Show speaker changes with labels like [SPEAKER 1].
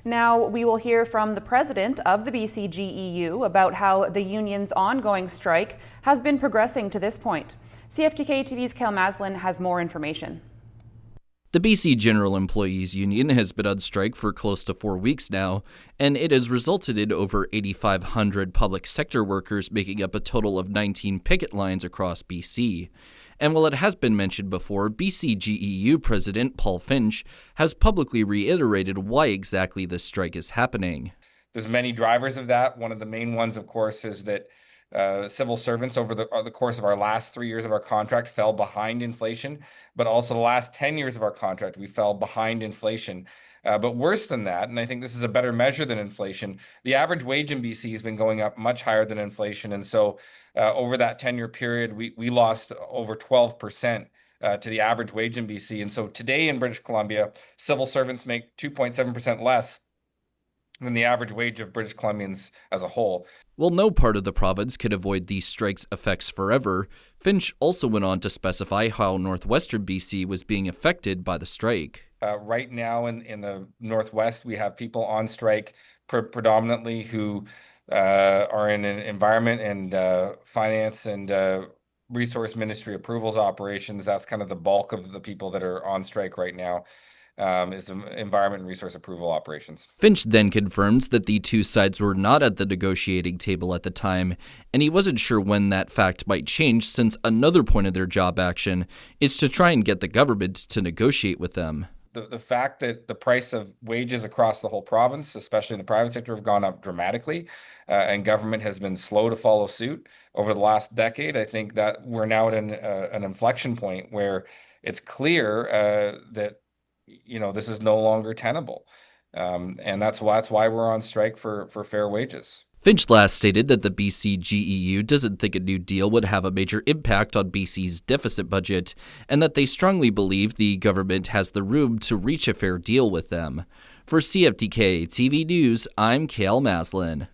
[SPEAKER 1] Now we will hear from the president of the BCGEU about how the union's ongoing strike has been progressing to this point. CFTK-TV's Cael Maslin has more information.
[SPEAKER 2] The BC General Employees Union has been on strike for close to 4 weeks now, and it has resulted in over 8,500 public sector workers making up a total of 19 picket lines across BC. And while it has been mentioned before, BCGEU President Paul Finch has publicly reiterated why exactly this strike is happening.
[SPEAKER 3] There's many drivers of that. One of the main ones, of course, is that civil servants over the course of our last 3 years of our contract fell behind inflation, but also the last 10 years of our contract, we fell behind inflation. But worse than that, and I think this is a better measure than inflation, the average wage in BC has been going up much higher than inflation. And so over that 10-year period, we lost over 12% to the average wage in BC. And so today in British Columbia, civil servants make 2.7% less than the average wage of British Columbians as a whole.
[SPEAKER 2] While no part of the province could avoid these strikes' effects forever, Finch also went on to specify how northwestern BC was being affected by the strike.
[SPEAKER 3] Right now in the Northwest, we have people on strike predominantly who are in an environment and finance and resource ministry approvals operations. That's kind of the bulk of the people that are on strike right now. Is environment and resource approval operations.
[SPEAKER 2] Finch then confirmed that the two sides were not at the negotiating table at the time, and he wasn't sure when that fact might change, since another point of their job action is to try and get the government to negotiate with them.
[SPEAKER 3] The fact that the price of wages across the whole province, especially in the private sector, have gone up dramatically, and government has been slow to follow suit over the last decade, I think that we're now at an inflection point where it's clear that this is no longer tenable. And that's why we're on strike for fair wages.
[SPEAKER 2] Finch last stated that the BCGEU doesn't think a new deal would have a major impact on BC's deficit budget, and that they strongly believe the government has the room to reach a fair deal with them. For CFTK-TV News, I'm Cael Maslin.